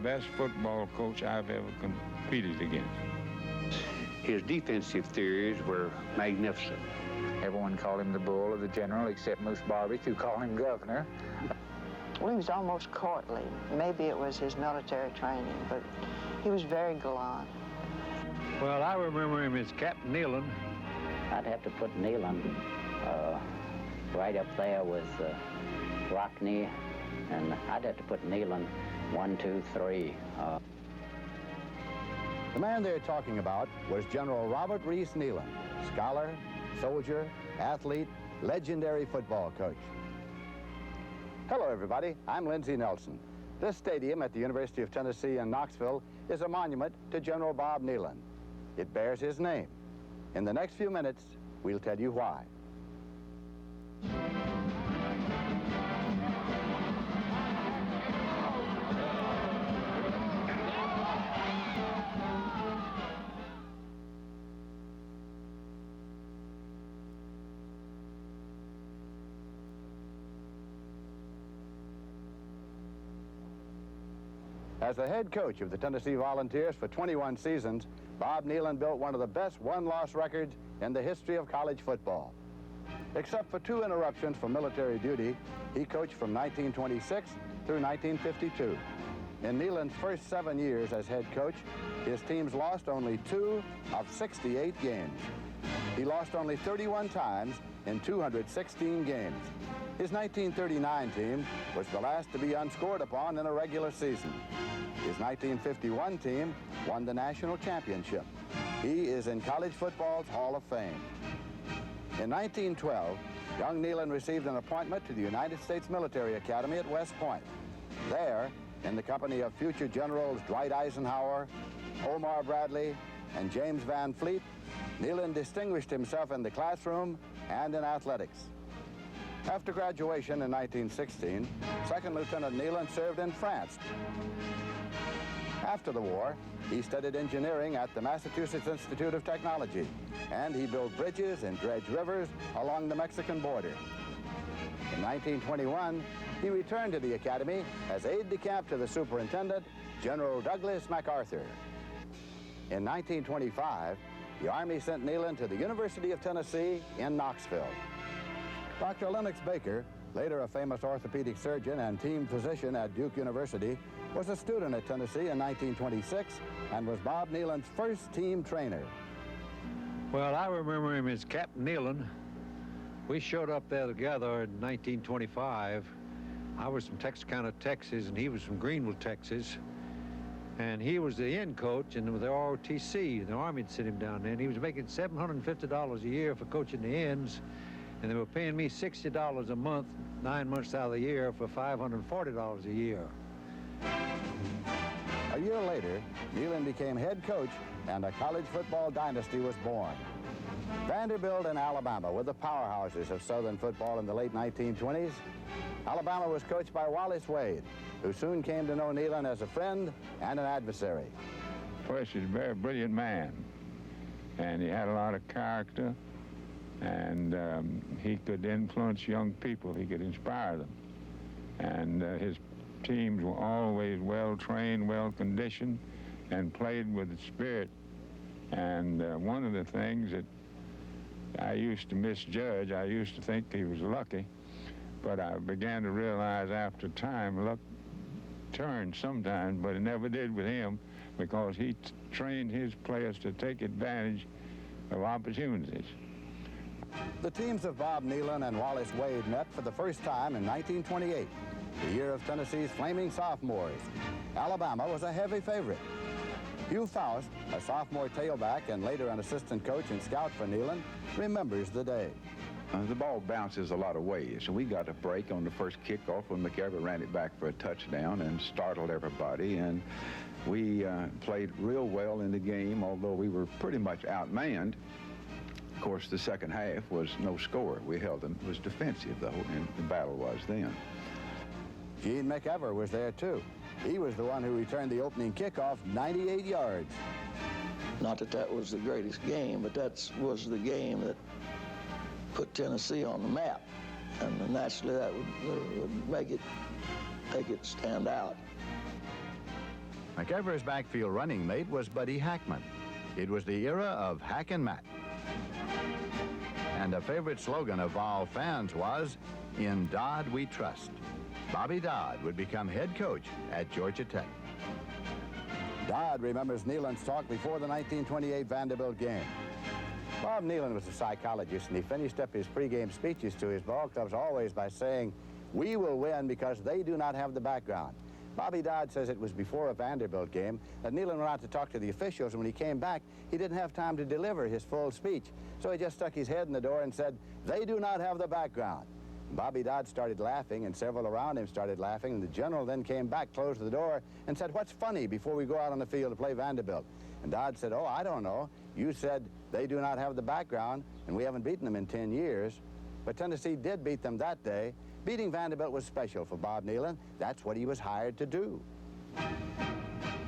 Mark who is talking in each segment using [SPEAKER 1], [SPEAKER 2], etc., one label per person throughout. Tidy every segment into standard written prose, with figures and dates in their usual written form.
[SPEAKER 1] best football coach I've ever competed against.
[SPEAKER 2] His defensive theories were magnificent.
[SPEAKER 3] Everyone called him the Bull or the General, except Moose Barbich, who called him Governor.
[SPEAKER 4] Well, he was almost courtly. Maybe it was his military training, but he was very gallant.
[SPEAKER 5] Well, I remember him as Captain Neyland.
[SPEAKER 6] I'd have to put Neyland right up there with Rockney, and I'd have to put Neyland 1, 2, 3.
[SPEAKER 7] The man they're talking about was General Robert Neyland, scholar, soldier, athlete, legendary football coach. Hello, everybody. I'm Lindsey Nelson. This stadium at the University of Tennessee in Knoxville is a monument to General Bob Neyland. It bears his name. In the next few minutes, we'll tell you why. As the head coach of the Tennessee Volunteers for 21 seasons, Bob Neyland built one of the best one-loss records in the history of college football. Except for 2 interruptions for military duty, he coached from 1926 through 1952. In Neyland's first 7 years as head coach, his teams lost only 2 of 68 games. He lost only 31 times in 216 games. His 1939 team was the last to be unscored upon in a regular season. His 1951 team won the national championship. He is in college football's Hall of Fame. In 1912, young Neyland received an appointment to the United States Military Academy at West Point. There, in the company of future generals Dwight Eisenhower, Omar Bradley, and James Van Fleet, Neyland distinguished himself in the classroom and in athletics. After graduation in 1916, Second Lieutenant Neyland served in France. After the war, he studied engineering at the Massachusetts Institute of Technology, and he built bridges and dredged rivers along the Mexican border. In 1921, he returned to the academy as aide-de-camp to the superintendent, General Douglas MacArthur. In 1925, the Army sent Neyland to the University of Tennessee in Knoxville. Dr. Lennox Baker, later a famous orthopedic surgeon and team physician at Duke University, was a student at Tennessee in 1926 and was Bob Neyland's first team trainer.
[SPEAKER 5] Well, I remember him as Captain Neyland. We showed up there together in 1925. I was from Texarkana, Texas, and he was from Greenville, Texas. And he was the end coach in the ROTC. The Army had sent him down there, and he was making $750 a year for coaching the ends. And they were paying me $60 a month, 9 months out of the year, for $540 a year.
[SPEAKER 7] A year later, Neyland became head coach, and a college football dynasty was born. Vanderbilt and Alabama were the powerhouses of Southern football in the late 1920s. Alabama was coached by Wallace Wade, who soon came to know Neyland as a friend and an adversary.
[SPEAKER 1] First, he's a very brilliant man, and he had a lot of character, and he could influence young people. He could inspire them. And his teams were always well-trained, well-conditioned, and played with spirit. And one of the things that I used to misjudge, I used to think he was lucky, but I began to realize after time, luck turned sometimes, but it never did with him, because he trained his players to take advantage of opportunities.
[SPEAKER 7] The teams of Bob Neyland and Wallace Wade met for the first time in 1928, the year of Tennessee's flaming sophomores. Alabama was a heavy favorite. Hugh Faust, a sophomore tailback and later an assistant coach and scout for Neyland, remembers the day.
[SPEAKER 8] The ball bounces a lot of ways, and we got a break on the first kickoff when McEver ran it back for a touchdown and startled everybody, and we played real well in the game, although we were pretty much outmanned. Of course, the second half was no score. We held them. It was defensive, though, and the battle was then.
[SPEAKER 7] Gene McEver was there, too. He was the one who returned the opening kickoff 98 yards.
[SPEAKER 9] Not that that was the greatest game, but that was the game that put Tennessee on the map. And naturally, that would make it stand out.
[SPEAKER 7] McEver's backfield running mate was Buddy Hackman. It was the era of Hack and Mack. And a favorite slogan of all fans was, "In Dodd we trust." Bobby Dodd would become head coach at Georgia Tech. Dodd remembers Neyland's talk before the 1928 Vanderbilt game. Bob Neyland was a psychologist, and he finished up his pregame speeches to his ball clubs always by saying, "We will win because they do not have the background." Bobby Dodd says it was before a Vanderbilt game that Neyland went out to talk to the officials, and when he came back, he didn't have time to deliver his full speech. So he just stuck his head in the door and said, "They do not have the background." Bobby Dodd started laughing, and several around him started laughing, and the general then came back, closed the door, and said, "What's funny before we go out on the field to play Vanderbilt?" And Dodd said, "Oh, I don't know. You said they do not have the background, and we haven't beaten them in 10 years. But Tennessee did beat them that day. Beating Vanderbilt was special for Bob Neyland. That's what he was hired to do."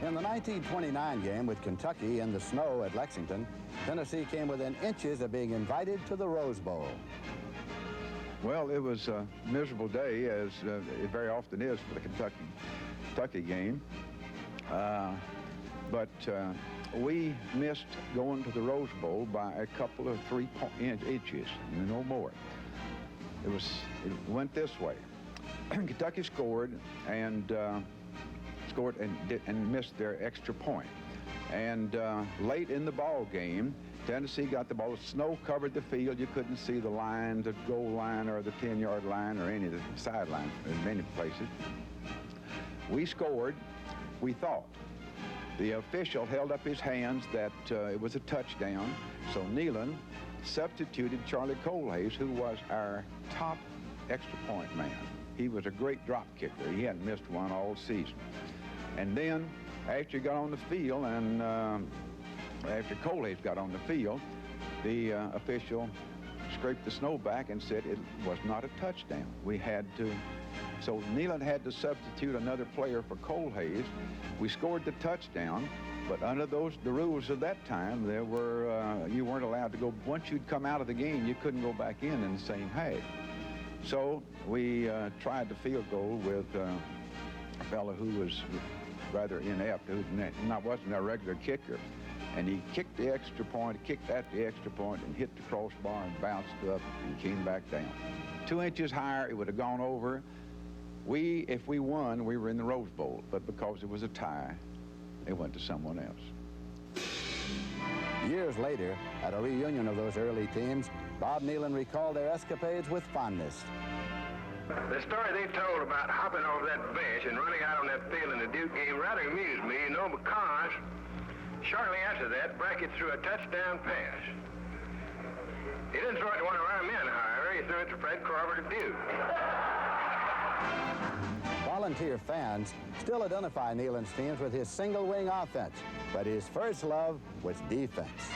[SPEAKER 7] In the 1929 game with Kentucky in the snow at Lexington, Tennessee came within inches of being invited to the Rose Bowl.
[SPEAKER 8] Well, it was a miserable day, as it very often is for the Kentucky game. But we missed going to the Rose Bowl by a couple of 3 inches, no more. It went this way. Kentucky scored and missed their extra point. And late in the ball game, Tennessee got the ball. Snow covered the field. You couldn't see the line, the goal line, or the 10-yard line, or any of the sidelines in many places. We scored, we thought. The official held up his hands that it was a touchdown. So Neyland substituted Charlie Colehays, who was our top extra point man. He was a great drop kicker. He hadn't missed one all season. And then after he got on the field and after Colehays got on the field, the official scraped the snow back and said it was not a touchdown. So Neyland had to substitute another player for Colehays. We scored the touchdown, but under the rules of that time, you weren't allowed to go. Once you'd come out of the game, you couldn't go back in the same half. So we tried the field goal with a fellow who was rather inept, who wasn't a regular kicker. And he kicked the extra point, kicked at the extra point, and hit the crossbar and bounced up and came back down. 2 inches higher, it would have gone over. If we won, we were in the Rose Bowl. But because it was a tie, it went to someone else.
[SPEAKER 7] Years later, at a reunion of those early teams, Bob Neyland recalled their escapades with fondness.
[SPEAKER 10] The story they told about hopping off that bench and running out on that field in the Duke game rather amused me, because shortly after that, Brackett threw a touchdown pass. He didn't throw it to one of our men, however. He threw it to Fred Carver of Duke.
[SPEAKER 7] Volunteer fans still identify Neyland's teams with his single-wing offense, but his first love was defense.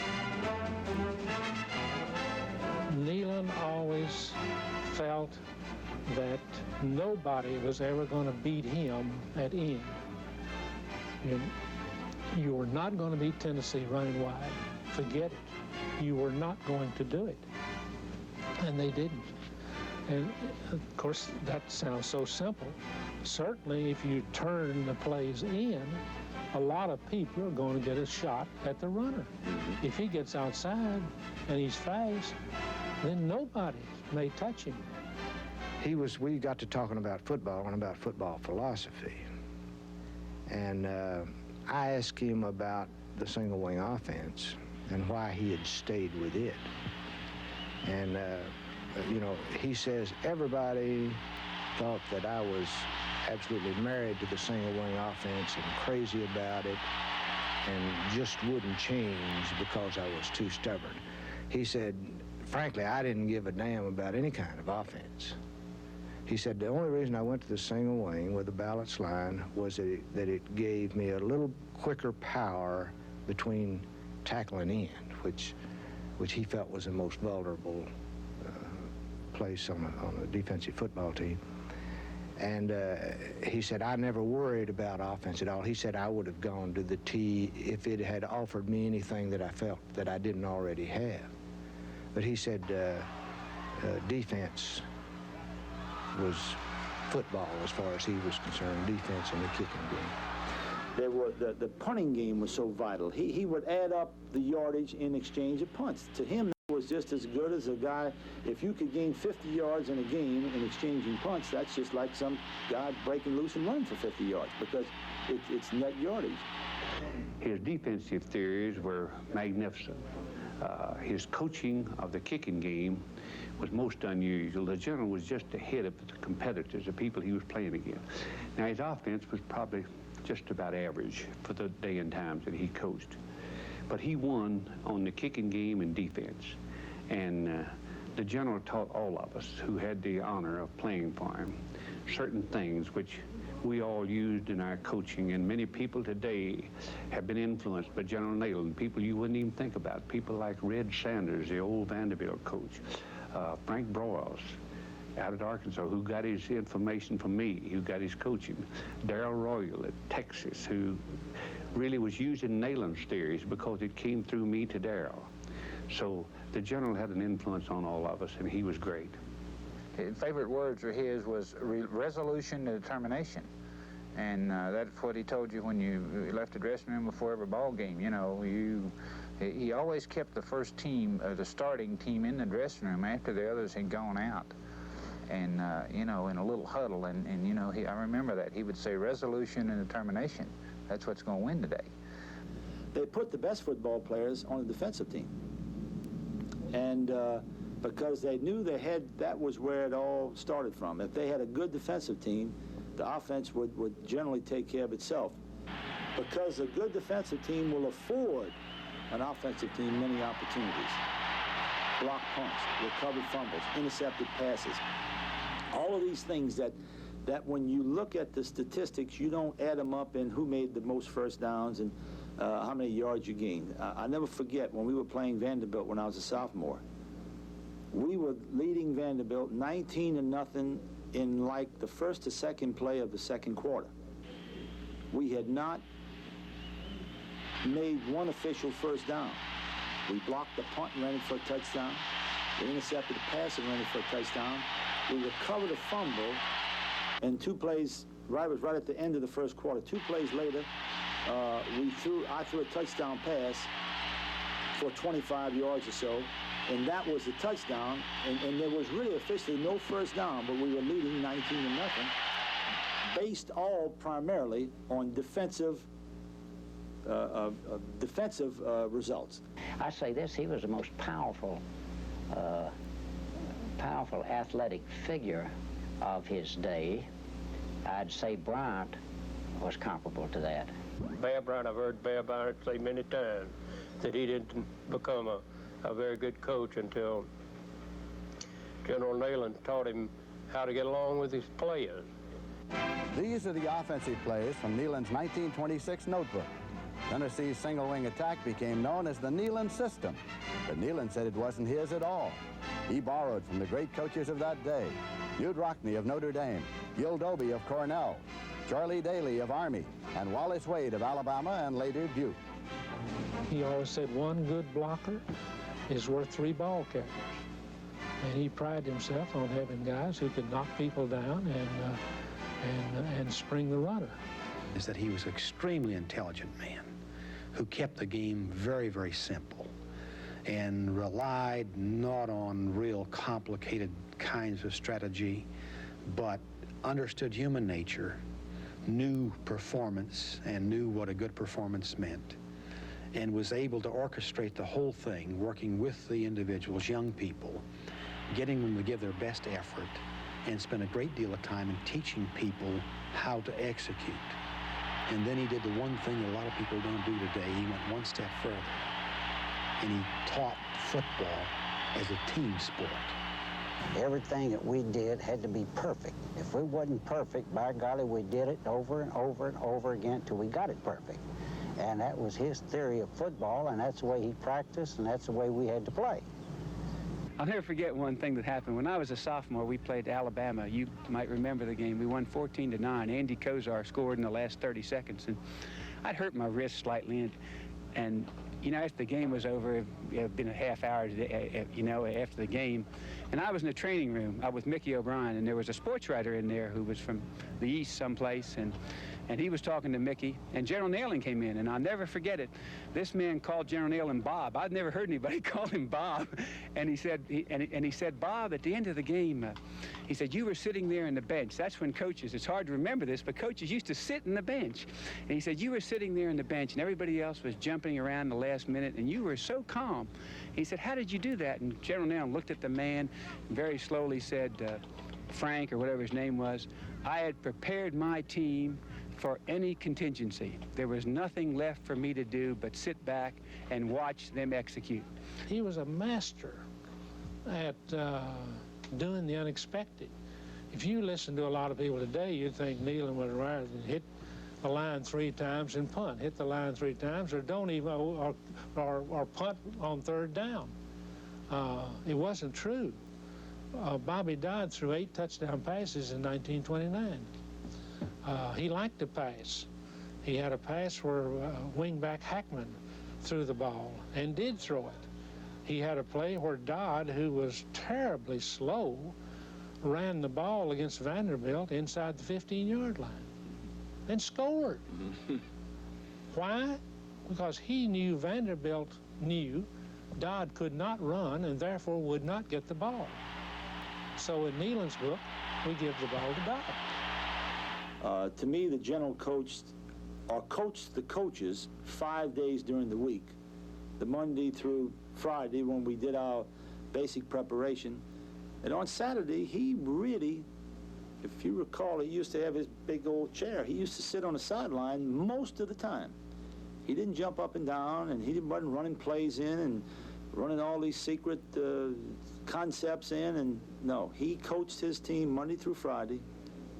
[SPEAKER 11] Neyland always felt that nobody was ever going to beat him at end. You were not going to beat Tennessee running wide. Forget it. You were not going to do it. And they didn't. And, of course, that sounds so simple. Certainly, if you turn the plays in, a lot of people are going to get a shot at the runner. If he gets outside and he's fast, then nobody may touch him.
[SPEAKER 12] We got to talking about football and about football philosophy. And I asked him about the single wing offense and why he had stayed with it. And, he says everybody thought that I was absolutely married to the single wing offense and crazy about it and just wouldn't change because I was too stubborn. He said, frankly, I didn't give a damn about any kind of offense. He said the only reason I went to the single wing with the balance line was that it gave me a little quicker power between tackle and end, which he felt was the most vulnerable place on a defensive football team. And he said, I never worried about offense at all. He said I would have gone to the T if it had offered me anything that I felt that I didn't already have. But he said defense was football as far as he was concerned, defense in the kicking game.
[SPEAKER 13] the punting game was so vital. He would add up the yardage in exchange of punts. To him, that was just as good as a guy. If you could gain 50 yards in a game in exchanging punts, that's just like some guy breaking loose and running for 50 yards because it's net yardage.
[SPEAKER 2] His defensive theories were magnificent. His coaching of the kicking game was most unusual. The general was just ahead of the competitors, the people he was playing against. Now, his offense was probably just about average for the day and times that he coached. But he won on the kicking game and defense. And the general taught all of us who had the honor of playing for him certain things which we all used in our coaching, and many people today have been influenced by General Neyland, people you wouldn't even think about, people like Red Sanders, the old Vanderbilt coach, Frank Broyles out at Arkansas, who got his information from me, who got his coaching, Darrell Royal at Texas, who really was using Neyland's theories because it came through me to Darrell. So the general had an influence on all of us, and he was great.
[SPEAKER 3] His favorite words of his was resolution and determination. And that's what he told you when you left the dressing room before every ball game. You know, he always kept the first team, the starting team, in the dressing room after the others had gone out. And, you know, in a little huddle. And you know, I remember that. He would say resolution and determination. That's what's going to win today.
[SPEAKER 13] They put the best football players on the defensive team. And because they knew that was where it all started from. If they had a good defensive team, the offense would generally take care of itself. Because a good defensive team will afford an offensive team many opportunities. Blocked punts, recovered fumbles, intercepted passes. All of these things that when you look at the statistics, you don't add them up in who made the most first downs and how many yards you gained. I never forget when we were playing Vanderbilt when I was a sophomore. We were leading Vanderbilt 19-0 in like the first or second play of the second quarter. We had not made one official first down. We blocked the punt and ran it for a touchdown. We intercepted the pass and ran it for a touchdown. We recovered a fumble, and 2 plays, was right at the end of the first quarter. 2 plays later, I threw a touchdown pass for 25 yards or so, and that was the touchdown, and there was really officially no first down, but we were leading 19-0, based all primarily on defensive results.
[SPEAKER 6] I say this, he was the most powerful athletic figure of his day. I'd say Bryant was comparable to that.
[SPEAKER 14] Bear Bryant, I've heard Bear Bryant say many times that he didn't become a very good coach until General Neyland taught him how to get along with his players.
[SPEAKER 7] These are the offensive plays from Neyland's 1926 notebook. Tennessee's single-wing attack became known as the Neyland system, but Neyland said it wasn't his at all. He borrowed from the great coaches of that day, Hugh Rockney of Notre Dame, Gil Dobie of Cornell, Charlie Daly of Army, and Wallace Wade of Alabama and later Duke.
[SPEAKER 11] He always said one good blocker is worth 3 ball carriers. And he prided himself on having guys who could knock people down and spring the runner.
[SPEAKER 15] Is that he was an extremely intelligent man who kept the game very, very simple and relied not on real complicated kinds of strategy, but understood human nature, knew performance, and knew what a good performance meant, and was able to orchestrate the whole thing, working with the individuals, young people, getting them to give their best effort, and spent a great deal of time in teaching people how to execute. And then he did the one thing that a lot of people don't do today. He went one step further, and he taught football as a team sport.
[SPEAKER 6] Everything that we did had to be perfect. If it wasn't perfect, by golly, we did it over and over and over again till we got it perfect. And that was his theory of football, and that's the way he practiced, and that's the way we had to play.
[SPEAKER 16] I'll never forget one thing that happened. When I was a sophomore, we played Alabama. You might remember the game. We won 14-9. Andy Kozar scored in the last 30 seconds, and I'd hurt my wrist slightly, and you know, after the game was over, it had been a half hour, you know, after the game, and I was in the training room. I was with Mickey O'Brien, and there was a sports writer in there who was from the East someplace, and he was talking to Mickey, and General Neyland came in, and I'll never forget it. This man called General Neyland Bob. I'd never heard anybody call him Bob, and he said, Bob, at the end of the game, he said, you were sitting there in the bench. That's when coaches, it's hard to remember this, but coaches used to sit in the bench. And he said, you were sitting there in the bench, and everybody else was jumping around the last minute, and you were so calm. He said, how did you do that? And General Neyland looked at the man and very slowly said, Frank, or whatever his name was, I had prepared my team for any contingency. There was nothing left for me to do but sit back and watch them execute.
[SPEAKER 11] He was a master at doing the unexpected. If you listen to a lot of people today, you'd think Neyland would rather hit the line 3 times and punt. Hit the line 3 times, or don't even, or punt on 3rd down. It wasn't true. Bobby Dodd threw 8 touchdown passes in 1929. He liked to pass. He had a pass where wingback Hackman threw the ball and did throw it. He had a play where Dodd, who was terribly slow, ran the ball against Vanderbilt inside the 15-yard line and scored. Why? Because he knew Vanderbilt knew Dodd could not run and therefore would not get the ball. So in Neyland's book, we give the ball to Dodd.
[SPEAKER 13] To me, the general coached the coaches 5 days during the week, the Monday through Friday when we did our basic preparation. And on Saturday, he really, if you recall, he used to have his big old chair. He used to sit on the sideline most of the time. He didn't jump up and down, and he wasn't running plays in and running all these secret concepts in. And no, he coached his team Monday through Friday.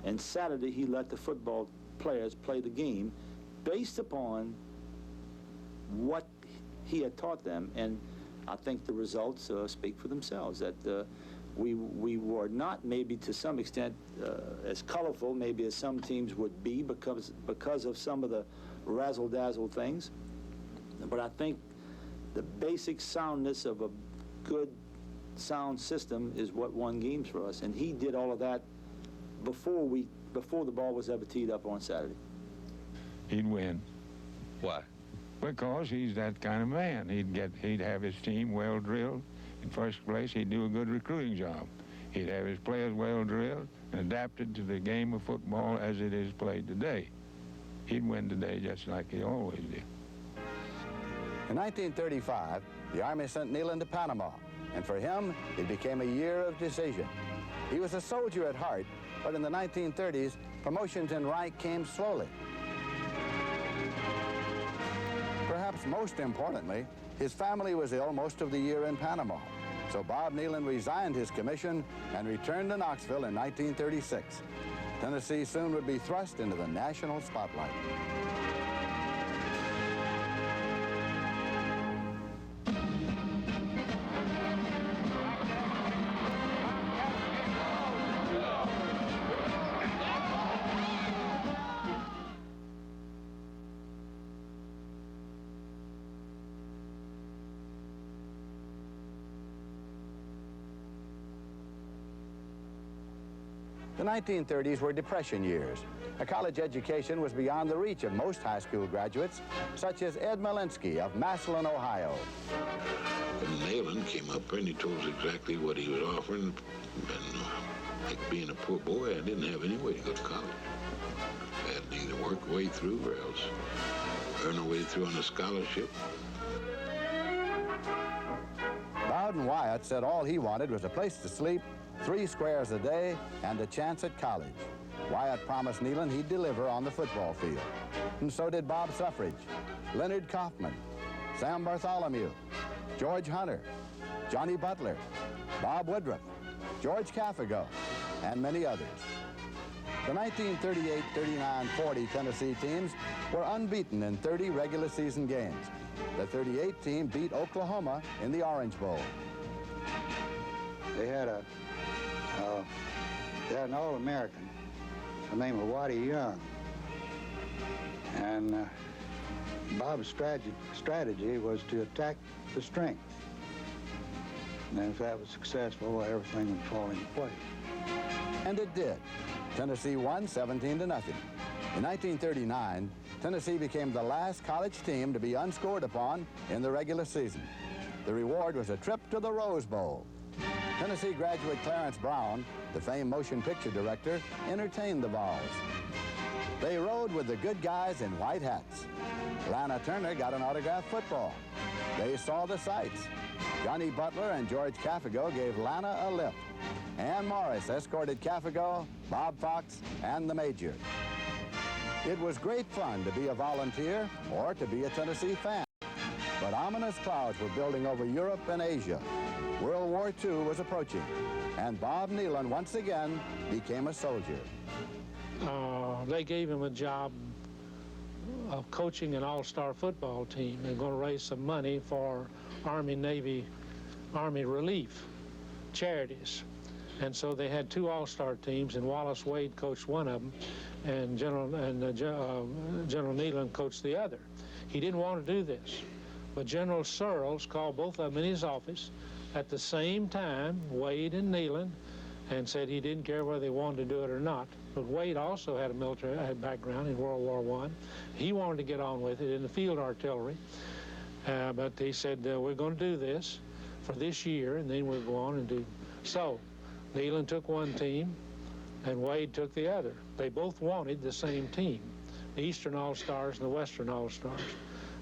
[SPEAKER 13] And Saturday, he let the football players play the game based upon what he had taught them. And I think the results speak for themselves, that we were not maybe to some extent as colorful maybe as some teams would be because of some of the razzle-dazzle things. But I think the basic soundness of a good, sound system is what won games for us. And he did all of that before the ball was ever teed up on Saturday.
[SPEAKER 1] He'd win.
[SPEAKER 17] Why?
[SPEAKER 1] Because he's that kind of man. He'd have his team well drilled. In first place, he'd do a good recruiting job. He'd have his players well drilled and adapted to the game of football as it is played today. He'd win today just like he always did.
[SPEAKER 7] In 1935, the Army sent Neyland to Panama, and for him, it became a year of decision. He was a soldier at heart, but in the 1930s, promotions in rank came slowly. Perhaps most importantly, his family was ill most of the year in Panama, so Bob Neyland resigned his commission and returned to Knoxville in 1936. Tennessee soon would be thrust into the national spotlight. The 1930s were Depression years. A college education was beyond the reach of most high school graduates, such as Ed Malinsky of Massillon, Ohio.
[SPEAKER 18] And Neyland came up here and he told us exactly what he was offering. And like being a poor boy, I didn't have any way to go to college. I had to either work a way through or else earn a way through on a scholarship.
[SPEAKER 7] Bowden Wyatt said all he wanted was a place to sleep, 3 squares a day, and a chance at college. Wyatt promised Neyland he'd deliver on the football field. And so did Bob Suffrage, Leonard Kaufman, Sam Bartholomew, George Hunter, Johnny Butler, Bob Woodruff, George Caffago, and many others. The 1938, 39, 40 Tennessee teams were unbeaten in 30 regular season games. The 38 team beat Oklahoma in the Orange Bowl.
[SPEAKER 19] They had an All-American, the name of Waddy Young. And
[SPEAKER 6] Bob's strategy was to attack the strength. And if that was successful, everything would fall into place.
[SPEAKER 7] And it did. Tennessee won 17-0. In 1939, Tennessee became the last college team to be unscored upon in the regular season. The reward was a trip to the Rose Bowl. Tennessee graduate Clarence Brown, the famed motion picture director, entertained the Vols. They rode with the good guys in white hats. Lana Turner got an autographed football. They saw the sights. Johnny Butler and George Caffigo gave Lana a lift. Ann Morris escorted Caffigo, Bob Fox, and the Major. It was great fun to be a volunteer or to be a Tennessee fan. But ominous clouds were building over Europe and Asia. World War II was approaching, and Bob Neyland once again became a soldier.
[SPEAKER 11] They gave him a job of coaching an all-star football team. They're going to raise some money for Army, Navy, Army relief charities. And so they had two all-star teams, and Wallace Wade coached one of them, and General Neyland coached the other. He didn't want to do this, but General Searles called both of them in his office at the same time, Wade and Neyland, and said he didn't care whether they wanted to do it or not. But Wade also had a military background in World War I. He wanted to get on with it in the field artillery, but he said, we're going to do this for this year, and then we'll go on and do. So Neyland took one team, and Wade took the other. They both wanted the same team, the Eastern All-Stars and the Western All-Stars.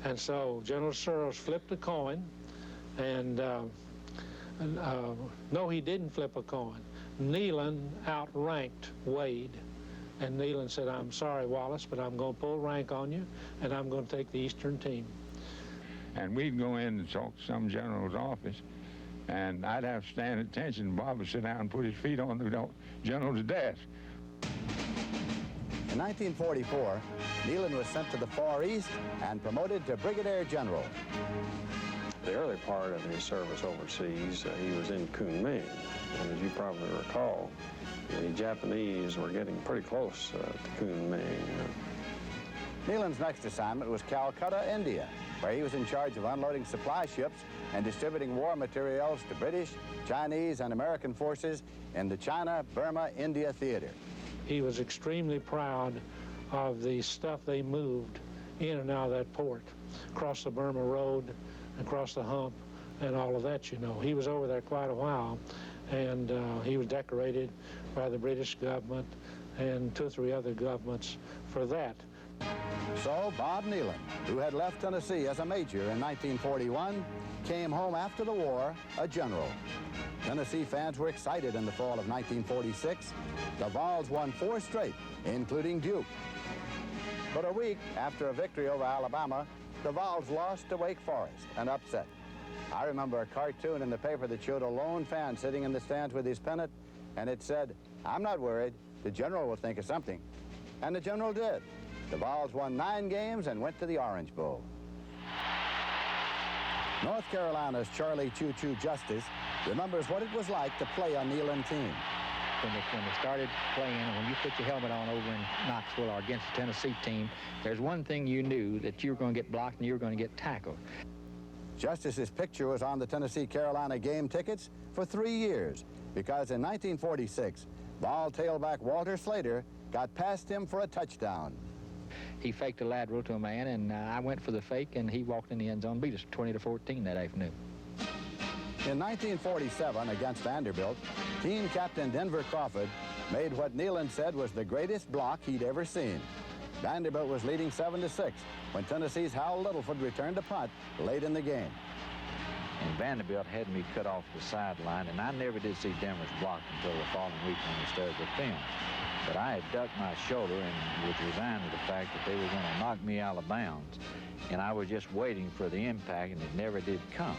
[SPEAKER 11] And so General Searles flipped a coin, and no, he didn't flip a coin. Neyland outranked Wade, and Neyland said, I'm sorry, Wallace, but I'm going to pull rank on you, and I'm going to take the Eastern team.
[SPEAKER 1] And we'd go in and talk to some general's office, and I'd have to stand at attention. Bob would sit down and put his feet on the general's desk.
[SPEAKER 7] In 1944, Neyland was sent to the Far East and promoted to Brigadier General.
[SPEAKER 17] The early part of his service overseas, he was in Kunming, and as you probably recall, the Japanese were getting pretty close to Kunming.
[SPEAKER 7] Neyland's next assignment was Calcutta, India, where he was in charge of unloading supply ships and distributing war materials to British, Chinese, and American forces in the China-Burma-India theater.
[SPEAKER 11] He was extremely proud of the stuff they moved in and out of that port, across the Burma Road, across the hump, and all of that, you know. He was over there quite a while, and he was decorated by the British government and 2 or 3 other governments for that.
[SPEAKER 7] So Bob Neyland, who had left Tennessee as a major in 1941, came home after the war a general. Tennessee fans were excited in the fall of 1946. The Vols won 4 straight, including Duke. But a week after a victory over Alabama, the Vols lost to Wake Forest, an upset. I remember a cartoon in the paper that showed a lone fan sitting in the stands with his pennant, and it said, I'm not worried, the general will think of something. And the general did. The Vols won 9 games and went to the Orange Bowl. North Carolina's Charlie Choo Choo Justice remembers what it was like to play a Neyland team.
[SPEAKER 19] When they started playing, and when you put your helmet on over in Knoxville or against the Tennessee team, there's one thing you knew, that you were going to get blocked and you were going to get tackled.
[SPEAKER 7] Justice's picture was on the Tennessee-Carolina game tickets for 3 years, because in 1946, Vol tailback Walter Slater got past him for a touchdown.
[SPEAKER 19] He faked a lateral to a man, and I went for the fake, and he walked in the end zone, beat us 20-14 that afternoon.
[SPEAKER 7] In 1947, against Vanderbilt, team captain Denver Crawford made what Neyland said was the greatest block he'd ever seen. Vanderbilt was leading 7-6 when Tennessee's Hal Littlefoot returned a punt late in the game.
[SPEAKER 5] And Vanderbilt had me cut off the sideline, and I never did see Denver's block until the following week when we started the film. But I had ducked my shoulder and was resigned to the fact that they were going to knock me out of bounds. And I was just waiting for the impact, and it never did come.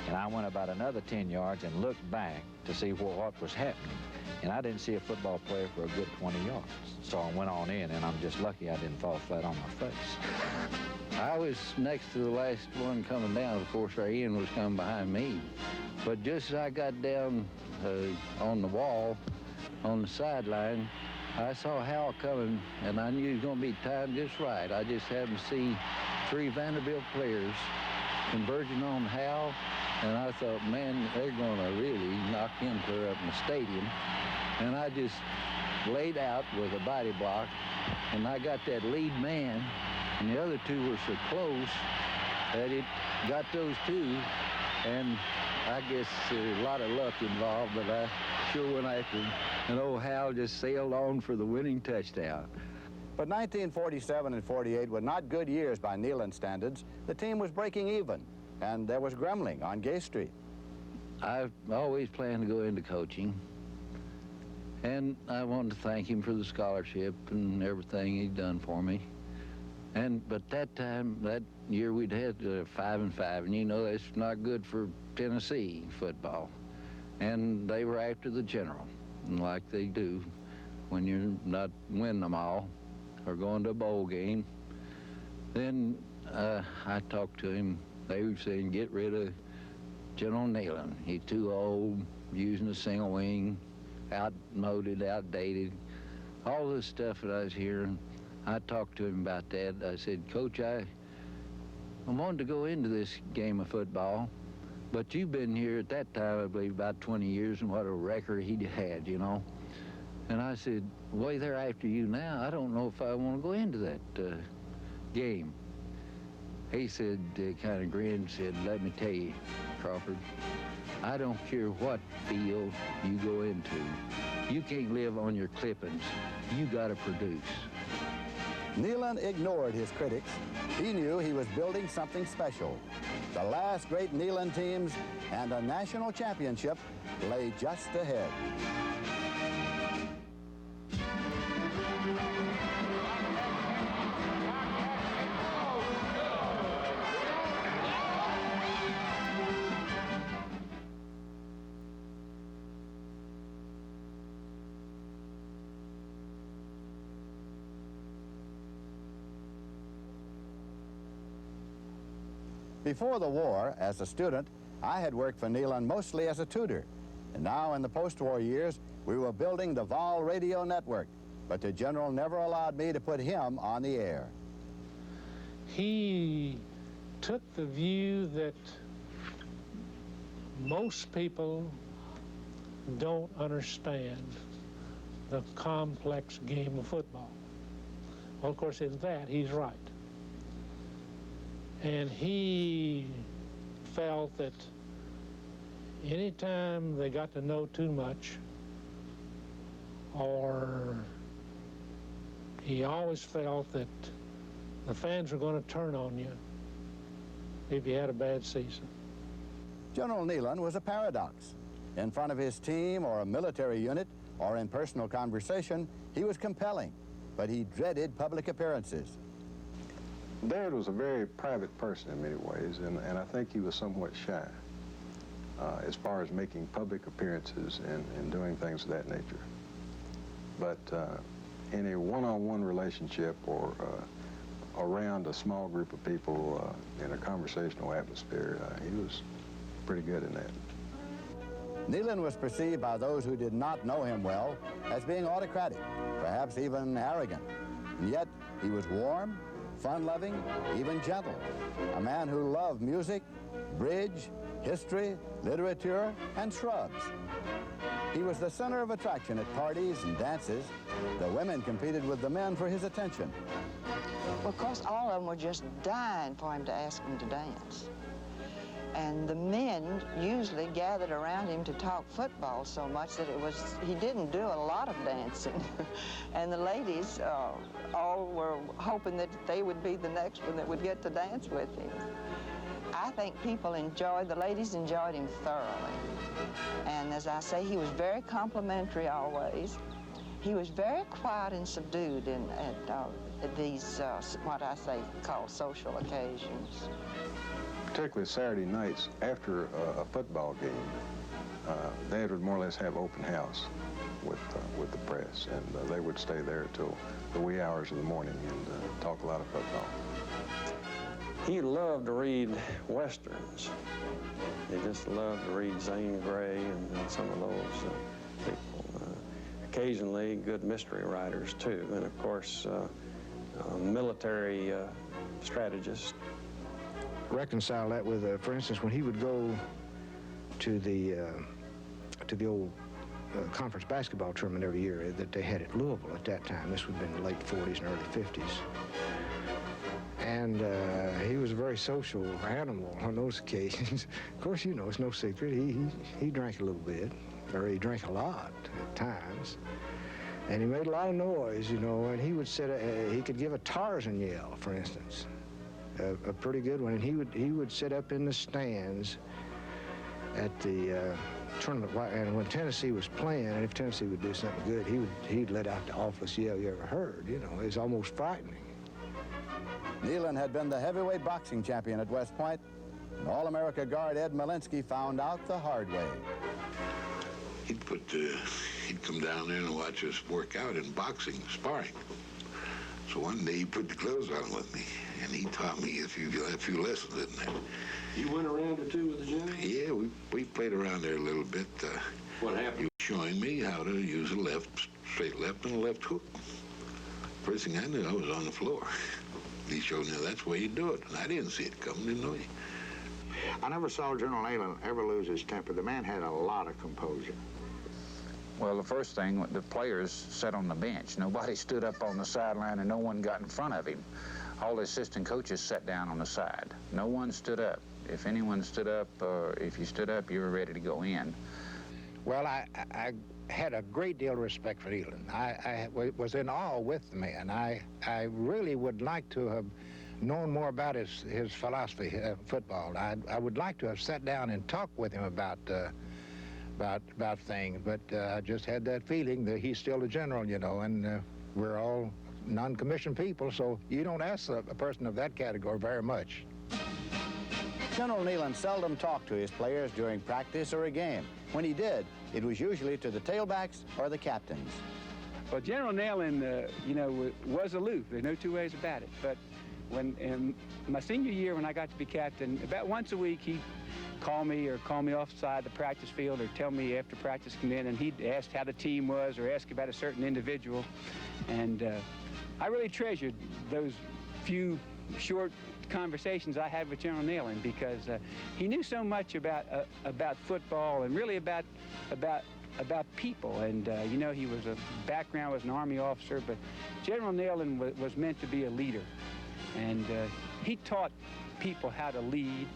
[SPEAKER 5] And I went about another 10 yards and looked back to see what was happening. And I didn't see a football player for a good 20 yards. So I went on in, and I'm just lucky I didn't fall flat on my face.
[SPEAKER 20] I was next to the last one coming down. Of course, our Ian was coming behind me. But just as I got down on the wall, on the sideline, I saw Hal coming, and I knew he was going to be timed just right. I just happened to see 3 Vanderbilt players converging on Hal, and I thought, man, they're going to really knock him clear up in the stadium. And I just laid out with a body block, and I got that lead man, and the other 2 were so close that it got those 2, and I guess a lot of luck involved, but I sure went after him. And old Hal just sailed on for the winning touchdown.
[SPEAKER 7] But 1947 and 48 were not good years by Neyland standards. The team was breaking even, and there was grumbling on Gay Street.
[SPEAKER 20] I've always planned to go into coaching, and I wanted to thank him for the scholarship and everything he'd done for me. But that time, that year, we'd had 5-5, and you know that's not good for Tennessee football. And they were after the General, and like they do when you're not winning them all or going to a bowl game. Then I talked to him. They were saying, get rid of General Neyland. He's too old, using a single wing, outmoded, outdated, all this stuff that I was hearing. I talked to him about that. I said, Coach, I wanted to go into this game of football, but you've been here at that time, I believe, about 20 years, and what a record he had, you know. And I said, the way they're after you now, I don't know if I want to go into that game. He said, kind of grinned and said, let me tell you, Crawford, I don't care what field you go into. You can't live on your clippings. You got to produce.
[SPEAKER 7] Neyland ignored his critics. He knew he was building something special. The last great Neyland teams and a national championship lay just ahead. Before the war, as a student, I had worked for Neyland mostly as a tutor. And now in the post-war years, we were building the Vol radio network. But the General never allowed me to put him on the air.
[SPEAKER 11] He took the view that most people don't understand the complex game of football. Well, of course, in that, he's right. And he felt that anytime they got to know too much, or he always felt that the fans were going to turn on you if you had a bad season.
[SPEAKER 7] General Neyland was a paradox. In front of his team or a military unit or in personal conversation, he was compelling, but he dreaded public appearances.
[SPEAKER 17] Dad was a very private person in many ways, and I think he was somewhat shy as far as making public appearances and doing things of that nature. But in a one-on-one relationship or around a small group of people in a conversational atmosphere, he was pretty good in that.
[SPEAKER 7] Neyland was perceived by those who did not know him well as being autocratic, perhaps even arrogant. And yet, he was warm, fun-loving, even gentle. A man who loved music, bridge, history, literature, and shrubs. He was the center of attraction at parties and dances. The women competed with the men for his attention.
[SPEAKER 4] Well, of course, all of them were just dying for him to ask them to dance. And the men usually gathered around him to talk football so much that he didn't do a lot of dancing. And the ladies all were hoping that they would be the next one that would get to dance with him. I think the ladies enjoyed him thoroughly. And as I say, he was very complimentary always. He was very quiet and subdued at these, what I say, called social occasions.
[SPEAKER 17] Particularly Saturday nights after a football game, Dad would more or less have open house with the press, and they would stay there till the wee hours of the morning and talk a lot of football. He loved to read Westerns. He just loved to read Zane Grey and some of those people.
[SPEAKER 21] occasionally good mystery writers too, and of course military strategists.
[SPEAKER 12] Reconcile that with, for instance, when he would go to the old conference basketball tournament every year that they had at Louisville at that time. This would have been the late 40s and early 50s. And he was a very social animal on those occasions. Of course, you know, it's no secret. He drank a little bit, or he drank a lot at times. And he made a lot of noise, you know, and he would he could give a Tarzan yell, for instance, a pretty good one. And he would sit up in the stands at the tournament, and when Tennessee was playing, and if Tennessee would do something good, he'd let out the awfulest yell you ever heard. You know, it was almost frightening.
[SPEAKER 7] Neyland had been the heavyweight boxing champion at West Point, and All-America guard Ed Malinsky found out the hard way.
[SPEAKER 18] He'd come down there and watch us work out in boxing, sparring. So one day he put the gloves on with me, and he taught me a few lessons in there.
[SPEAKER 21] You went around or two with the general?
[SPEAKER 18] Yeah, we played around there a little bit.
[SPEAKER 21] What happened?
[SPEAKER 18] He was showing me how to use a straight left and a left hook. First thing I knew, I was on the floor. He showed me that's the way you do it, and I didn't see it coming, didn't know you.
[SPEAKER 12] I never saw General Neyland ever lose his temper. The man had a lot of composure.
[SPEAKER 3] Well, the first thing, the players sat on the bench. Nobody stood up on the sideline, and no one got in front of him. All the assistant coaches sat down on the side. No one stood up. If anyone stood up, or if you stood up, you were ready to go in.
[SPEAKER 15] Well, I had a great deal of respect for Neyland. I was in awe with the man. I really would like to have known more about his philosophy of football. I would like to have sat down and talked with him about things, but I just had that feeling that he's still a general, you know, and we're all non-commissioned people, so you don't ask a person of that category very much.
[SPEAKER 7] General Neyland seldom talked to his players during practice or a game. When he did, it was usually to the tailbacks or the captains.
[SPEAKER 16] Well, General Neyland, you know, was aloof. There's no two ways about it. But when in my senior year, when I got to be captain, about once a week he'd call me offside the practice field, or tell me after practice come in, and he'd ask how the team was or ask about a certain individual. And I really treasured those few short conversations I had with General Neyland, because he knew so much about football and really about people. And you know, he was background was an Army officer, but General Neyland was meant to be a leader, and he taught people how to lead,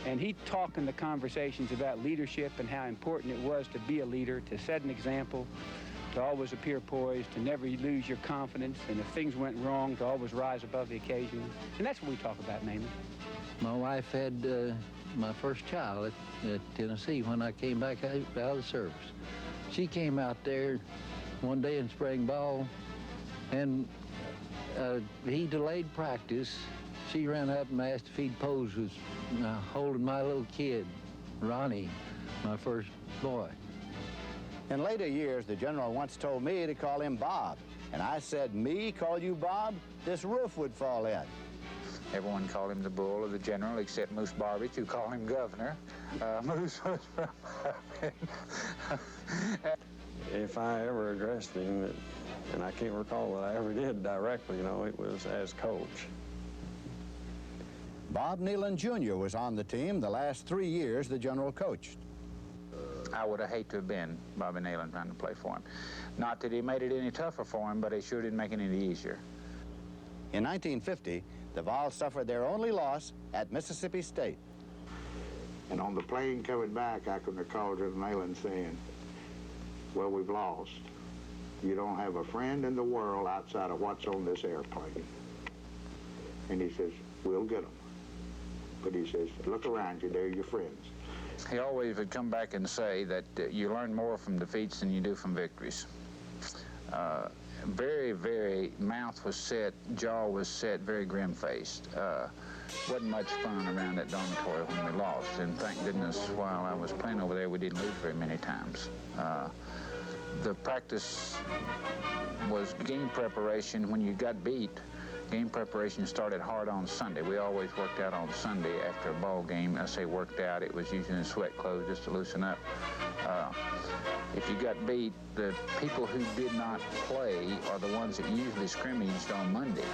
[SPEAKER 16] and he'd talk in the conversations about leadership and how important it was to be a leader, to set an example, to always appear poised, to never lose your confidence, and if things went wrong, to always rise above the occasion. And that's what we talk about mainly.
[SPEAKER 20] My wife had my first child at Tennessee when I came back out of the service. She came out there one day in spring ball, and he delayed practice. She ran up and asked if he'd pose with holding my little kid, Ronnie, my first boy.
[SPEAKER 7] In later years, the general once told me to call him Bob, and I said, "Me call you Bob? This roof would fall in."
[SPEAKER 3] Everyone called him the Bull or the General, except Moose Barbich, who called him Governor. Moose was from
[SPEAKER 21] If I ever addressed him, and I can't recall that I ever did directly, you know, it was as coach.
[SPEAKER 7] Bob Neyland Jr. was on the team the last 3 years the general coached.
[SPEAKER 3] I would have hated to have been Bobby Neyland trying to play for him. Not that he made it any tougher for him, but he sure didn't make it any easier.
[SPEAKER 7] In 1950, the Vols suffered their only loss at Mississippi State.
[SPEAKER 12] And on the plane coming back, I can recall General Neyland saying, "Well, we've lost. You don't have a friend in the world outside of what's on this airplane." And he says, "We'll get them." But he says, "Look around you, they're your friends."
[SPEAKER 3] He always would come back and say that you learn more from defeats than you do from victories. Very, very, mouth was set, jaw was set, very grim-faced. Wasn't much fun around that dormitory when we lost, and thank goodness while I was playing over there we didn't lose very many times. The practice was game preparation. When you got beat, game preparation started hard on Sunday. We always worked out on Sunday after a ball game. I say worked out, it was using sweat clothes just to loosen up. If you got beat, the people who did not play are the ones that usually scrimmaged on Monday.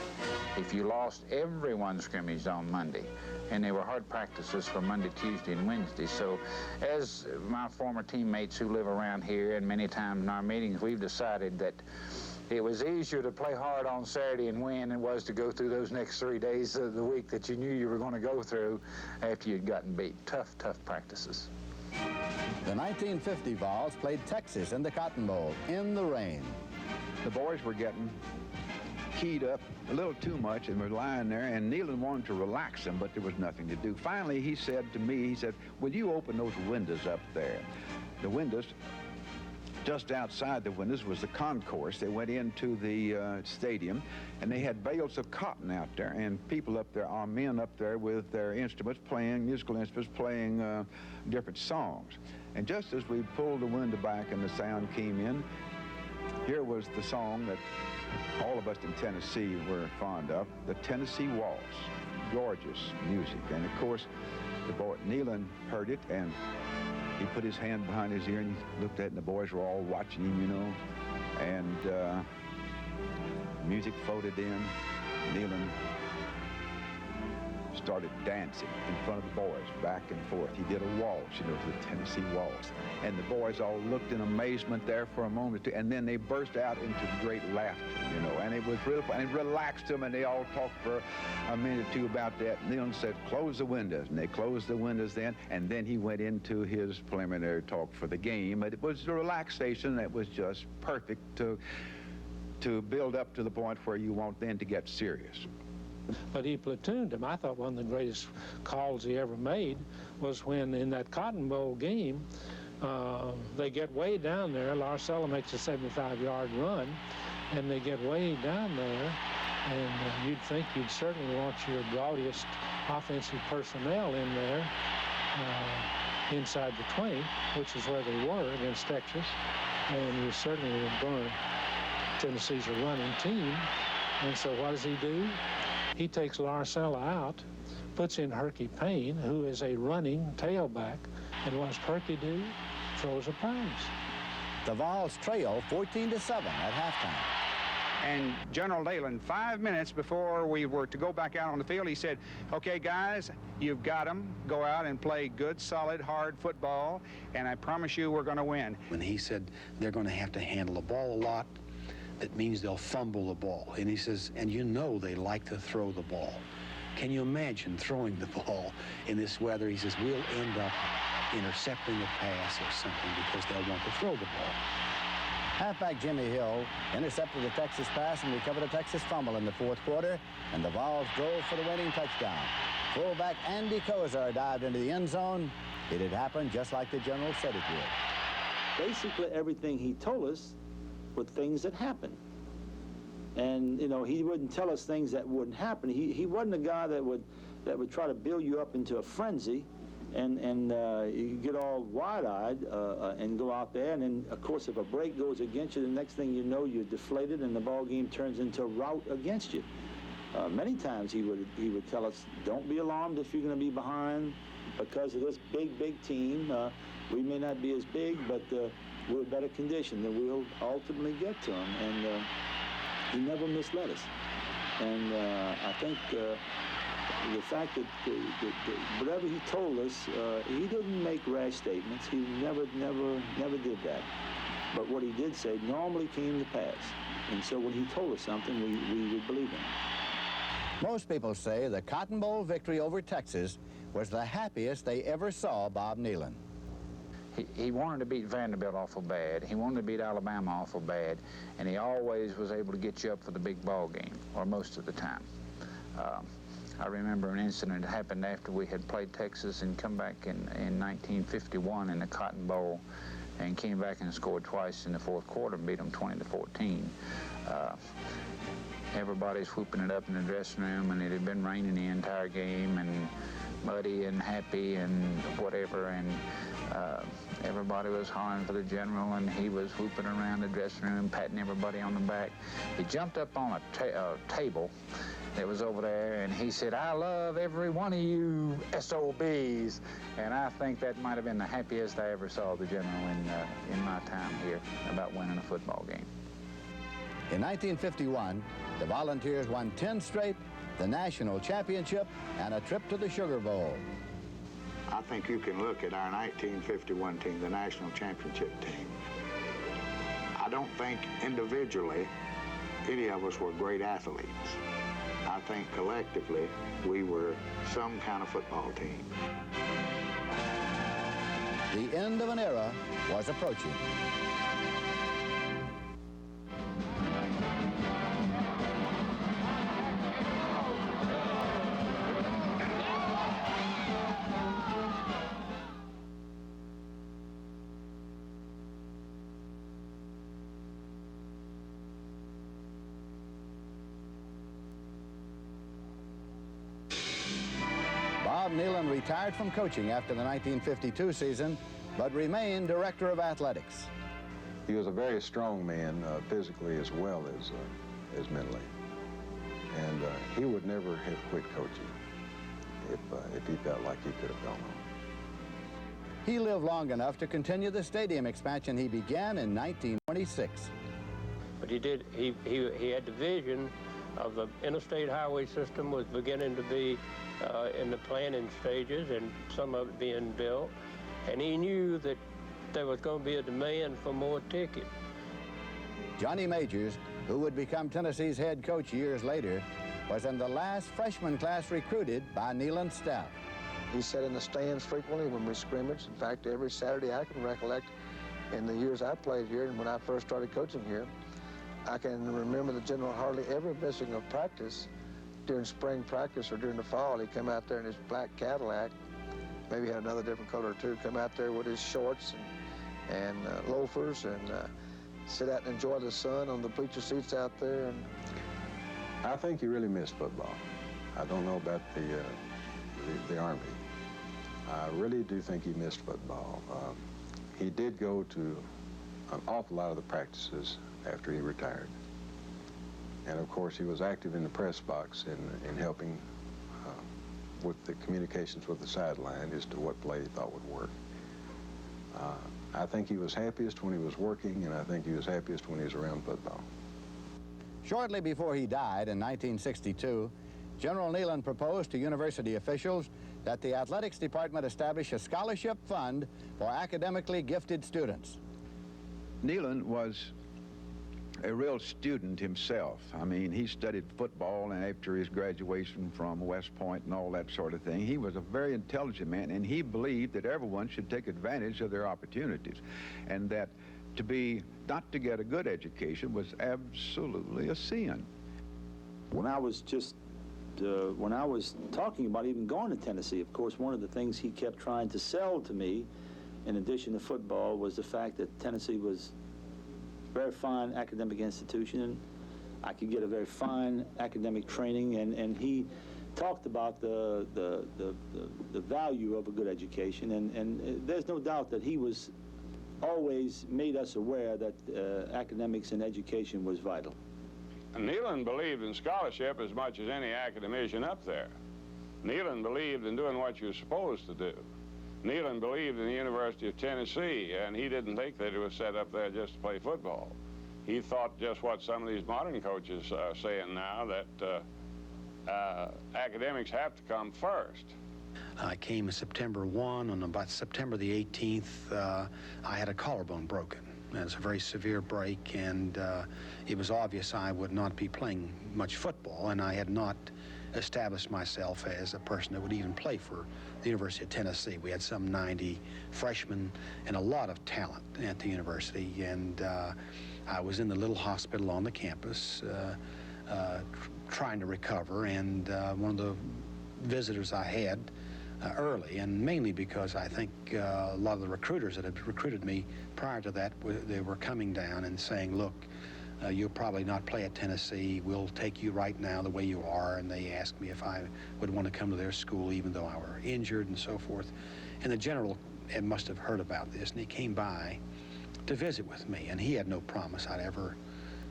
[SPEAKER 3] If you lost, everyone scrimmaged on Monday. And they were hard practices for Monday, Tuesday, and Wednesday. So as my former teammates who live around here, and many times in our meetings, we've decided that it was easier to play hard on Saturday and win than it was to go through those next 3 days of the week that you knew you were going to go through after you'd gotten beat. Tough, tough practices.
[SPEAKER 7] The 1950 Vols played Texas in the Cotton Bowl in the rain.
[SPEAKER 8] The boys were getting keyed up a little too much and were lying there, and Neyland wanted to relax them, but there was nothing to do. Finally, he said to me, he said, will you open those windows up there? The windows, just outside the windows was the concourse. They went into the stadium, and they had bales of cotton out there, and people up there, our men up there with their instruments, playing musical instruments, playing different songs. And just as we pulled the window back and the sound came in, here was the song that all of us in Tennessee were fond of, the Tennessee Waltz. Gorgeous music. And of course, the boy Neyland heard it, and he put his hand behind his ear and he looked at it, and the boys were all watching him, you know. And music floated in. Neyland started dancing in front of the boys, back and forth. He did a waltz, you know, the Tennessee Waltz. And the boys all looked in amazement there for a moment or two, and then they burst out into great laughter, you know. And it was real fun. And it relaxed them, and they all talked for a minute or two about that. Neyland said, close the windows. And they closed the windows then, and then he went into his preliminary talk for the game. But it was a relaxation that was just perfect to build up to the point where you want then to get serious.
[SPEAKER 11] But he platooned him. I thought one of the greatest calls he ever made was when in that Cotton Bowl game, they get way down there. Larcella makes a 75-yard run, and they get way down there, and you'd think you'd certainly want your gaudiest offensive personnel in there inside the 20, which is where they were against Texas, and you certainly would burn Tennessee's a running team. And so what does he do? He takes Larcella out, puts in Herky Payne, who is a running tailback, and what does Herky do? Throws a prize.
[SPEAKER 7] The Vols trail 14-7 at halftime.
[SPEAKER 9] And General Neyland, 5 minutes before we were to go back out on the field, he said, okay, guys, you've got them. Go out and play good, solid, hard football, and I promise you we're going to win.
[SPEAKER 15] When he said they're going to have to handle the ball a lot, that means they'll fumble the ball. And he says, and you know they like to throw the ball. Can you imagine throwing the ball in this weather? He says, we'll end up intercepting a pass or something because they'll want to throw the ball.
[SPEAKER 7] Halfback Jimmy Hill intercepted a Texas pass and recovered a Texas fumble in the fourth quarter, and the Vols drove for the winning touchdown. Fullback Andy Kozar dived into the end zone. It had happened just like the General said it would.
[SPEAKER 13] Basically, everything he told us were things that happened. And, you know, he wouldn't tell us things that wouldn't happen. He wasn't a guy that would try to build you up into a frenzy and you get all wide-eyed and go out there, and then, of course, if a break goes against you, the next thing you know, you're deflated and the ball game turns into a rout against you. Many times he would tell us, don't be alarmed if you're going to be behind because of this big team. We may not be as big, but we're in better condition than we'll ultimately get to him. And he never misled us. And I think the fact that whatever he told us, he didn't make rash statements. He never did that. But what he did say normally came to pass. And so when he told us something, we would believe him.
[SPEAKER 7] Most people say the Cotton Bowl victory over Texas was the happiest they ever saw Bob Neyland.
[SPEAKER 3] He wanted to beat Vanderbilt awful bad. He wanted to beat Alabama awful bad. And he always was able to get you up for the big ball game, or most of the time. I remember an incident that happened after we had played Texas and come back in 1951 in the Cotton Bowl and came back and scored twice in the fourth quarter and beat them 20-14. Everybody's whooping it up in the dressing room, and it had been raining the entire game and muddy and happy and whatever. And Everybody was hollering for the general, and he was whooping around the dressing room, patting everybody on the back. He jumped up on a table that was over there, and he said, "I love every one of you SOBs." And I think that might have been the happiest I ever saw the general in my time here about winning a football game.
[SPEAKER 7] In 1951, the Volunteers won 10 straight, the national championship, and a trip to the Sugar Bowl.
[SPEAKER 10] I think you can look at our 1951 team, the national championship team. I don't think individually any of us were great athletes. I think collectively we were some kind of football team.
[SPEAKER 7] The end of an era was approaching. Bob Neyland retired from coaching after the 1952 season, but remained director of athletics.
[SPEAKER 17] He was a very strong man, physically as well as mentally. And he would never have quit coaching if he felt like he could have gone on.
[SPEAKER 7] He lived long enough to continue the stadium expansion he began in 1926.
[SPEAKER 14] But he had the vision of the interstate highway system was beginning to be in the planning stages and some of it being built. And he knew that there was going to be a demand for more tickets.
[SPEAKER 7] Johnny Majors, who would become Tennessee's head coach years later, was in the last freshman class recruited by Neyland's staff.
[SPEAKER 22] He sat in the stands frequently when we scrimmaged. In fact, every Saturday I can recollect in the years I played here and when I first started coaching here, I can remember the general hardly ever missing a practice during spring practice or during the fall. He'd come out there in his black Cadillac, maybe had another different color or two, come out there with his shorts and loafers and sit out and enjoy the sun on the bleacher seats out there. And
[SPEAKER 17] I think he really missed football. I don't know about the Army. I really do think he missed football. He did go to an awful lot of the practices after he retired. And of course, he was active in the press box in helping with the communications with the sideline as to what play he thought would work. I think he was happiest when he was working, and I think he was happiest when he was around football.
[SPEAKER 7] Shortly before he died in 1962, General Neyland proposed to university officials that the athletics department establish a scholarship fund for academically gifted students.
[SPEAKER 8] Neyland was a real student himself. I mean, he studied football, and after his graduation from West Point and all that sort of thing, he was a very intelligent man, and he believed that everyone should take advantage of their opportunities, and that not to get a good education was absolutely a sin.
[SPEAKER 13] When I was talking about even going to Tennessee, of course, one of the things he kept trying to sell to me, in addition to football, was the fact that Tennessee was a very fine academic institution, and I could get a very fine academic training, and he talked about the value of a good education, and there's no doubt that he was always made us aware that academics and education was vital.
[SPEAKER 23] And Neyland believed in scholarship as much as any academician up there. Neyland believed in doing what you're supposed to do. Neyland believed in the University of Tennessee, and he didn't think that it was set up there just to play football. He thought just what some of these modern coaches are saying now, that academics have to come first.
[SPEAKER 15] I came in September 1. On about September the 18th, I had a collarbone broken. It was a very severe break, and it was obvious I would not be playing much football, and I had not established myself as a person that would even play for the University of Tennessee. We had some 90 freshmen and a lot of talent at the university, and I was in the little hospital on the campus trying to recover, and one of the visitors I had early, and mainly because I think a lot of the recruiters that had recruited me prior to that, they were coming down and saying, look, you'll probably not play at Tennessee. We'll take you right now the way you are. And they asked me if I would want to come to their school even though I were injured and so forth. And the general must have heard about this, and he came by to visit with me, and he had no promise I'd ever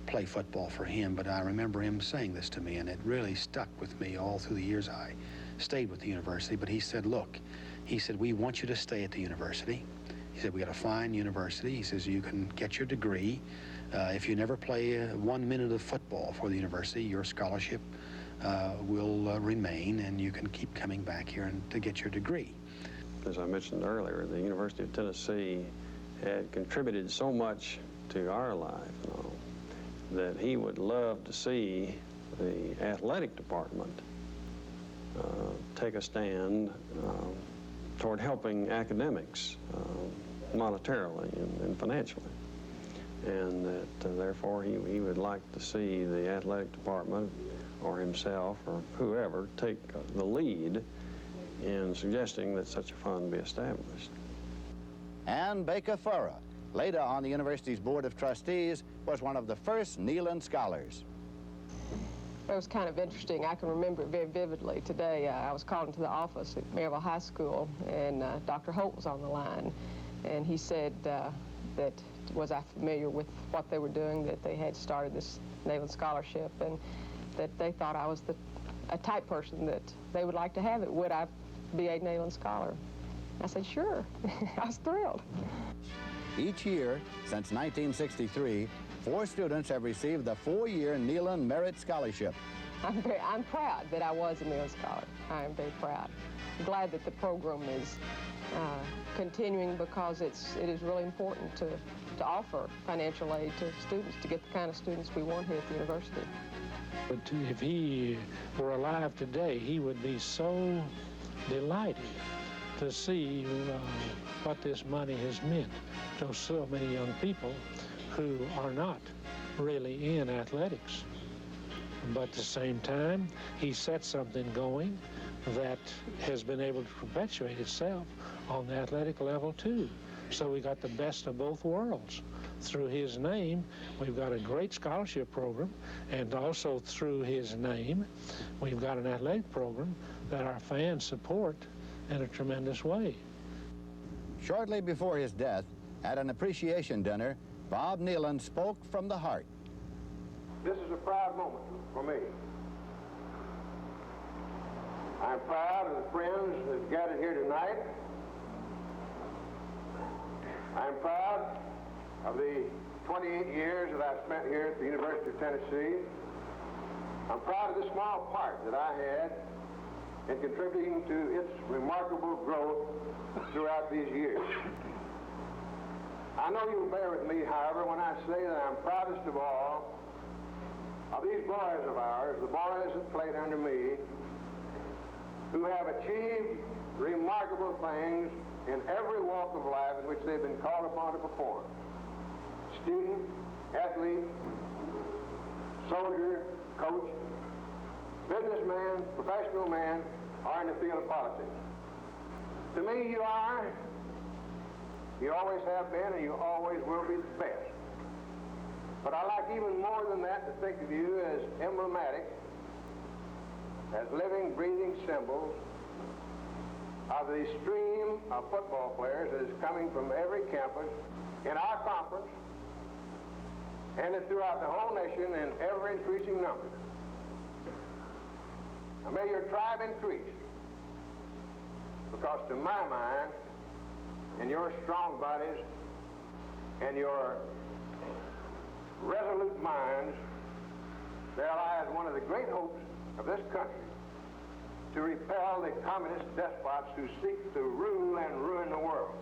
[SPEAKER 15] play football for him, but I remember him saying this to me, and it really stuck with me all through the years I stayed with the university. But he said, look, he said, we want you to stay at the university. He said, we got a fine university. He says, you can get your degree. If you never play 1 minute of football for the university, your scholarship will remain, and you can keep coming back here and to get your degree.
[SPEAKER 21] As I mentioned earlier, the University of Tennessee had contributed so much to our life, you know, that he would love to see the athletic department take a stand toward helping academics monetarily and financially. And that therefore he would like to see the athletic department or himself or whoever take the lead in suggesting that such a fund be established.
[SPEAKER 7] And Baker Furra, later on the university's board of trustees, was one of the first Neyland scholars.
[SPEAKER 1] It was kind of interesting. I can remember it very vividly. Today, I was called into the office at Maryville High School, and Dr. Holt was on the line. And he said that, was I familiar with what they were doing, that they had started this Neyland Scholarship, and that they thought I was a type person that they would like to have it. Would I be a Neyland Scholar? I said, sure. I was thrilled.
[SPEAKER 7] Each year, since 1963, 4 students have received the 4-year Neyland Merit Scholarship.
[SPEAKER 1] I'm proud that I was a Neyland Scholar. I am very proud. I'm glad that the program is continuing, because it is really important to offer financial aid to students, to get the kind of students we want here at the university.
[SPEAKER 11] But if he were alive today, he would be so delighted to see what this money has meant to so many young people who are not really in athletics. But at the same time, he set something going that has been able to perpetuate itself on the athletic level too. So we got the best of both worlds. Through his name, we've got a great scholarship program, and also through his name, we've got an athletic program that our fans support in a tremendous way.
[SPEAKER 7] Shortly before his death, at an appreciation dinner, Bob Neyland spoke from the heart.
[SPEAKER 2] This is a proud moment for me. I'm proud of the friends that gathered here tonight. I'm proud of the 28 years that I've spent here at the University of Tennessee. I'm proud of the small part that I had in contributing to its remarkable growth throughout these years. I know you'll bear with me, however, when I say that I'm proudest of all of these boys of ours, the boys that played under me, who have achieved remarkable things in every walk of life in which they've been called upon to perform. Student, athlete, soldier, coach, businessman, professional man, or in the field of politics. To me, you are, you always have been, and you always will be the best. But I like even more than that to think of you as emblematic, as living, breathing symbols of the stream of football players that is coming from every campus in our conference and throughout the whole nation in ever-increasing numbers. Now, may your tribe increase, because to my mind, in your strong bodies and your resolute minds, there lies one of the great hopes of this country to repel the communist despots who seek to rule and ruin the world.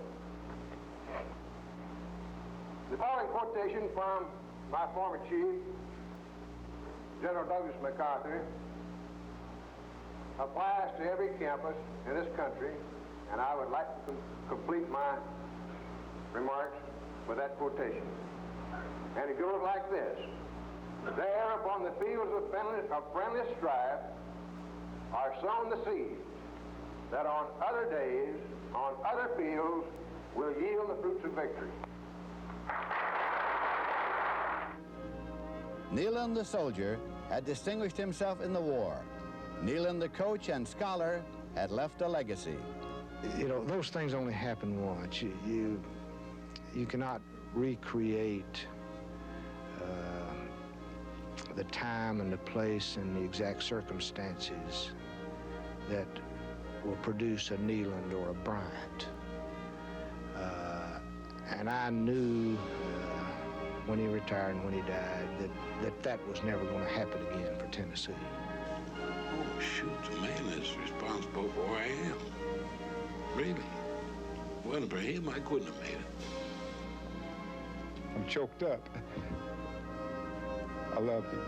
[SPEAKER 2] The following quotation from my former chief, General Douglas MacArthur, applies to every campus in this country, and I would like to complete my remarks with that quotation. And it goes like this: there upon the fields of friendly strife are sown the seeds that on other days, on other fields, will yield the fruits of victory.
[SPEAKER 7] Neyland the soldier had distinguished himself in the war. Neyland the coach and scholar had left a legacy.
[SPEAKER 12] you know, those things only happen once. You cannot recreate the time and the place and the exact circumstances that will produce a Neyland or a Bryant. And I knew when he retired and when he died that was never going to happen again for Tennessee.
[SPEAKER 18] Oh, shoot, the man that's responsible for where I am. Really. If it wasn't for him, I couldn't have made it.
[SPEAKER 9] I'm choked up. I loved him.